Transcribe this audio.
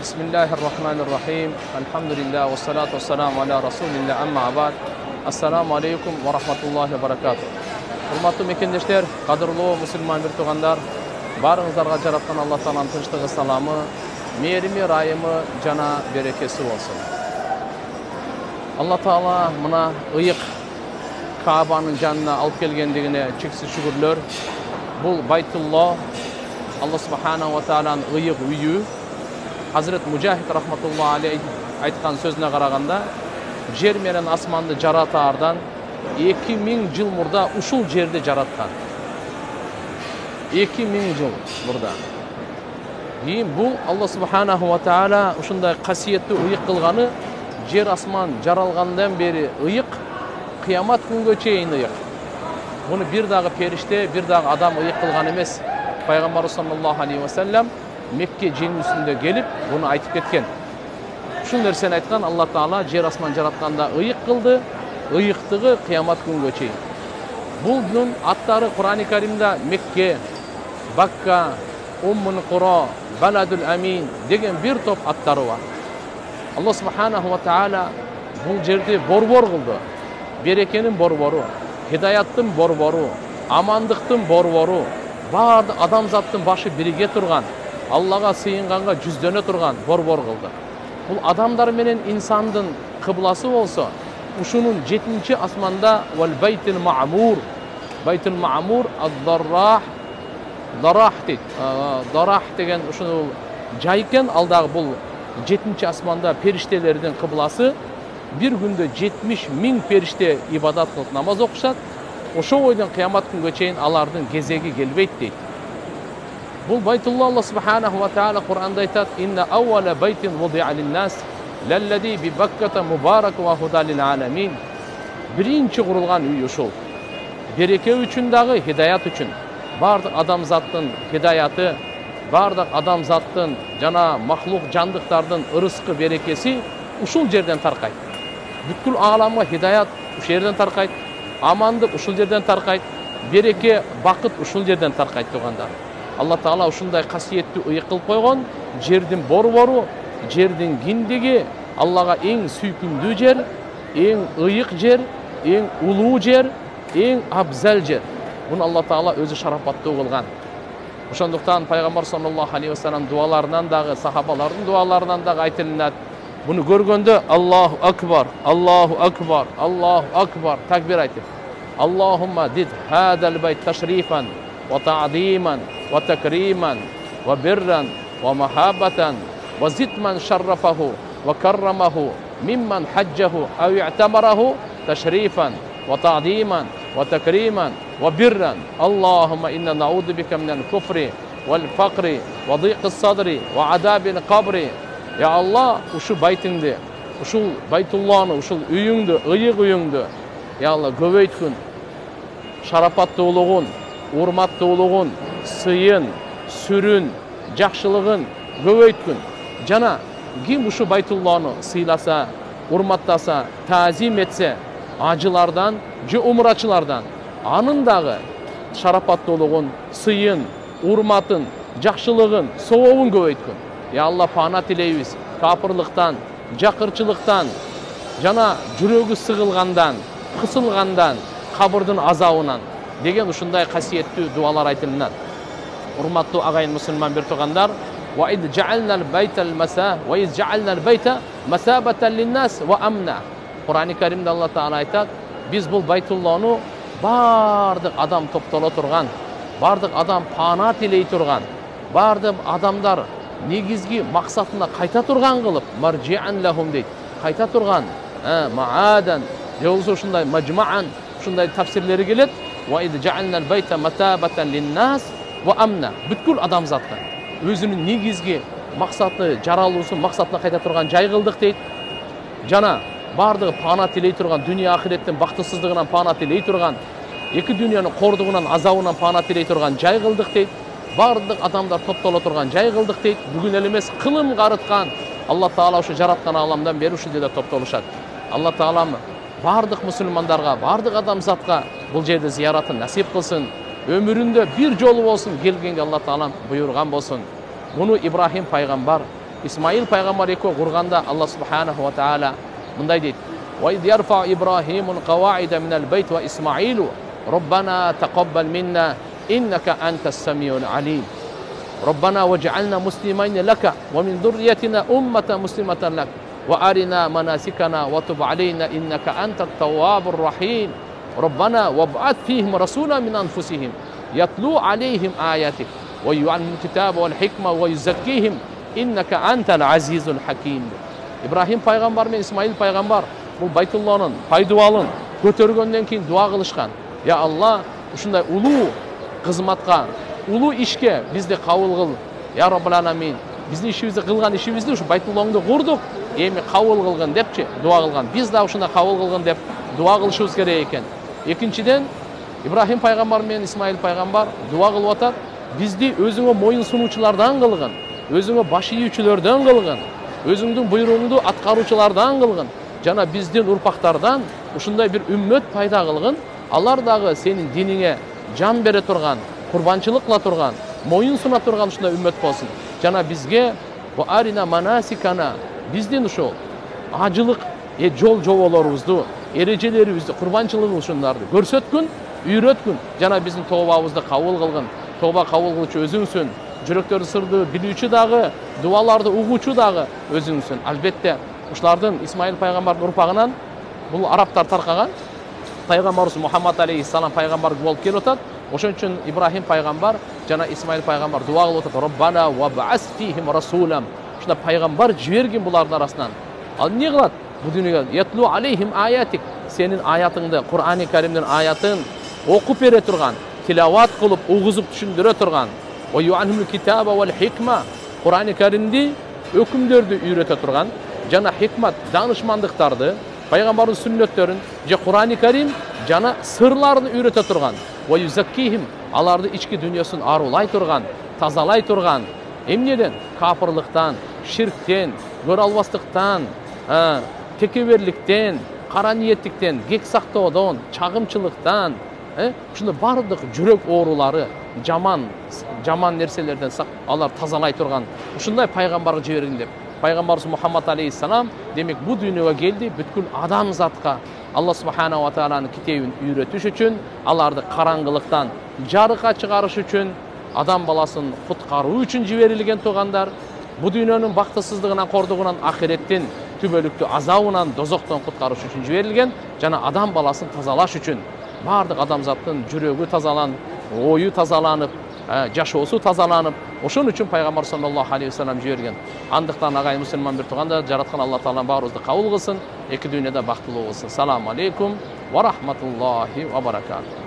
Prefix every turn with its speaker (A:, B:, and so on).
A: Bismillahirrahmanirrahim. Elhamdülillah ve salatu ve selamu ala Resulillah amma abad. Assalamu alaikum ve rahmatullahi ve barakatuh. Hurmatlı mekendeşler, kadırlı Müslüman bir tuğandar, barınızlarga jaratkan Allah Ta'alanın tınçlığı salamı, merimi, rayımı, cana berekesi olsun. Allah Ta'ala mına ıyık Kaaba'nın canına alıp gelgendigine çeksiz şükürler. Bu Baytullah, Allah Subhanahu ve Ta'alanın ıyık uyuyu. Hazret Mücahit rahmetullahi aleyh aytkan sözüne qaraganda, jer menen asmanды jaratаарdan 2000 yıl murda uşul жерди жараткан. 2000 yıl murda. Bu Allah Subhanahu ve Ta'ala ушундай касиеттүү ıyık кылганы, жер асман жаралгандан бери ıyık, кыямат күнгө чейин ıyık. Bunu bir dagы perişte, bir dagы adam ıyık kılgan emес. Peygamber sallallahu aleyhi ve sellem Mekke jengüsünde gelip bunu aytıp ketken. Şu nerseni aytkan, Allah Taala jer asman jaratkanda ıyık kıldı, ıyıktığı kıyamat күнгө чейин. Bunun atları Kur'an-ı Kerim'de Mekke, Bakka, Ummul Qura, Baladul Amin degen bir top atları var. Allah Subhanahu ve Taala bu жерди borbor kıldı. Berekenin borboru, hidayattın borboru, amandıktın borboru, bardı adamzattın başı birige turgan, Allah'a sıyınganга жүздөнө турган борбор кылды. Бул адамдар менен инсандын кыбласы болсо, ушунун 7-нчи асманда вал байтил маъмур, байтил маъмур ад-даррах, дарах дейт. Дарах деген ушуну жай экен, алдагы бул 7-нчи асманда периштелердин кыбласы. Bir günde 70.000 perişte ibadat kılıp namaz okuşat. Oşo oydan kıyamat күнгө чейин alardın gezegi gelbeyt deyt. Bu Baytullah Allah Subhanahu ve Teala Kur'an'da aytat: "İnne awwala baytin wudi'a lin-nas lellezî bi Bakkata mubarak ve huda lil-âlemin." Birinci kurulgan uy uşul. Bereke üçün dagı hidayat üçün. Bardık adamzattın hidayatı, bardık adamzattın jana mahluk jandıktardın ırıskı berekesi uşul жерден таркайт. Бүткүл ааламга hidayat ушул жерден таркайт. Амандык ушул жерден таркайт. Береке, бакыт ушул жерден таркайт тугандар. Allah Taala ушундай касиеттүү ıyık кылып койгон, жердин борбору, жердин киндиги Аллага эң сүйкүмдүү жер, эң ıyık жер, эң улуу жер, эң абзал жер. Буну Allah Taala өзү шарапаттуу кылган. Ошондуктан Пайгамбар саллаллаху алейхи ва саллям дуаларынан дагы, сахабалардын дуаларынан дагы айтылат. Bunu görgöndө Allahu akbar, Allahu akbar, Allahu akbar takbir aytып. Allahumma did hadal bayt tashrifan ve ta'ziman ve takriman ve birran ve mahabbatan ve zid man şerrafahu ve karramahu mimman hajjahu ev i'tamarahu tashrifan ve ta'ziman ve takriman ve birran. Allahumma inna na'udhu bika minel kufri vel fakri ve dhiqis sadri ve adabil qabri. Ya Allah, uşu baytыңды, uşul Baytullah'ını, uşul üyüңдү, ıyık üyüңдү, ya Allah көбөйткүн, şarapattуулугун, урматтуулугун, сыйын, сүрүн, жакшылыгын көбөйткүн. Жана ким uşu Baytullah'ını сыйласа, урматтаса, таазим этсе, acılardan, же умрачылардан, анын дагы şarapattуулугун, сыйын, урматын, жакшылыгын, сообун көбөйткүн. Ya Allah pana tileybiz, kapırlıktan, jakırçılıktan, jana жүрөгү sığılgandan, kısılgandan, kabırdın azabынан degen ушундай касиеттүү дуалар айтылынат. Урматтуу агайын мусулман бир туугандар, wa id ja'alnal baytal masa wa iz ja'alnal bayta masabatan lin-nas wa amna. Kur'an-ı Kerim'de Allah Taala aytat: biz bul Baytullah'ını bardık adam toптоло турган, bardık adam pana tiley турган, bardık adamlar негизги максатына кайта турган кылып, маржиан лахум дейт. Кайта турган, маадан, же болсо ушундай мажмаан, ушундай тафсирлери келет. Ва ид жаалнал байта матабатан лин-нас ва амна. Бүткүл адамзатка өзүнүн негизги максаты, жаралуусун максатына кайта турган жай кылдык дейт. Жана бардыгы пана тилей турган, дүйнө ахиреттин бактысыздыгынан пана тилей турган, эки дүйнөнүн кордугунан, азабынан пана тилей турган жай кылдык дейт. Бардык адамдар топтоло турган жай кылдык дейт. Бүгүн эле эмес, кылым карыткан Allah Taala ушу жараткан аламдан бери ушул жерде топтолушат. Allah Taala бардык мусулмандарга, бардык адамзатка бул жерде зияратын насип кылсын. Ömründe bir жолу болсун келгенге Allah Taala буйрган болсун. Bunu İbrahim paygambar Исмаил пайғамбар екеуі құрғанда Алла субханаху ва тағала мындай дейді: وَإِذْ يَرْفَعُ إِبْرَاهِيمُ الْقَوَاعِدَ مِنَ الْبَيْتِ وَإِسْمَاعِيلُ رَبَّنَا تَقَبَّلْ مِنَّا إِنَّكَ أَنْتَ السَّمِيعُ الْعَلِيمُ رَبَّنَا وَاجْعَلْنَا مُسْلِمَيْنِ لَكَ وَمِنْ ذُرِّيَّتِنَا أُمَّةً مُسْلِمَةً لَكَ وَأَرِنَا مَنَاسِكَنَا وَتُبْ عَلَيْنَا إِنَّكَ أَنْتَ التَّوَّابُ الرَّحِيمُ رَبَّنَا وَابْعَثْ فِيهِمْ رَسُولًا مِنْ أَنْفُسِهِمْ يَتْلُو عَلَيْهِمْ آيَاتِكَ وَيُعَلِّمُهُمُ الْكِتَابَ وَالْحِكْمَةَ وَيُزَكِّيهِمْ إِنَّكَ أَنْتَ الْعَزِيزُ الْحَكِيمُ. İbrahim пайғамбар мен Исмаил пайғамбар бұл Байтулланың пайдуалын көтергенден кейін дуа қылышқан: Я Алла, ушундай улуу кызматка, улуу ишке бизди кабыл кыл. Я Раббул Аламин, биздин ишибизди кылган ишибизди ушу Байтуллаңды курдук, эми кабыл кылгын депчи дуа кылган. Биз да ушундай кабыл кылгын деп дуа кылышыбыз керек экен. Экинчиден, Ибрахим пайғамбар мен Исмаил пайғамбар дуа кылып атат: бизди өзүңө моюн сунуучулардан кылгын, өзүңө баш ийүүчүлөрдөн кылгын, өзүңдүн буйругуңду аткаруучулардан кылгын, жана биздин урпактардан ушундай бир үммөт пайда кылгын. Алар дагы сенин диниңе жан бере турган, курбанчылык кыла турган, моюн суна турган ушундай үммөт болсун. Жана бизге арина манасикана, биздин ушул ажылык жол жоболорубузду, эрежелерибизди, курбанчылык ушундарды көрсөткүн, үйрөткүн. Жана биздин тообабызды кабыл кылгын. Тооба кабыл кылуучу өзүңсүн, жүрөктөрдү сырды билүүчү дагы, дуаларды угуучу дагы өзүңсүн. Албетте ушулардын Исмаил пайгамбардын урпагынан бул арабтар таркаган. Пайгамбарыбыз Мухаммад алейхиссалам пайгамбар болуп келип атат. Ошон үчүн Ибрахим пайгамбар жана Исмаил пайгамбар дуа кылып атат: Роббана ва баъас фихим расулам. Ушунда пайгамбар жибергин булардын арасынан. Ал эмне кылат? Бу дүйнөгө ятлу алейхим аятик, сенин аятыңды, Кур'ани Каримдин аятын окуп бере турган, тилават кылып, угузуп түшүндүрө турган. Ва ю'анхумул китаба вал хикма, Кур'ани Каримди өкүмдөрдү үйрөтө турган, жана хикмат, данышмандыктарды, пайгамбардын сүннөттөрүн, же Кур'ани Карим жана сырларын үйрөтө турган. Ва юзаккихим, аларды ички дүйнөсүн арулай турган, тазалай турган. Эмнеден? Капырлыктан, ширктен, көрө албастыктан, текеберликтен, кара ниеттиктен, кек сактоодон, чагымчылыктан, ушундай бардык жүрөк оорулары, жаман нерселерден алар тазалай турган ушундай пайгамбарга жибергин деп. Пайгамбарыбыз Мухаммад алейхиссалам демек бу дүйнөгө келди, бүткүл адамзатка Алла субханаху ва тааlanын китебин үйрөтүш үчүн, аларды караңгылыктан жарыкка чыгарыш үчүн, адам баласын куткаруу үчүн жиберилген туугандар. Бу дүйнөнүн бактысыздыгынан, кордугунан, ахиреттин түбөлүктүү азабынан, дозоктон куткарыш үчүн жиберилген, жана адам баласын тазалаш үчүн. Бардык адамзаттын жүрөгү тазаланып, ою тазаланып, жашоосу тазаланып, ошон үчүн пайгамбар саллаллаху алейхи ва саллям жиберген. Андыктан агай мусулман бир туугандар, жараткан Алла таала баарыбызды кабыл кылсын, эки дүйнөдө бактылуу болсун. Саламу алейкум ва рахматуллахи ва баракатух.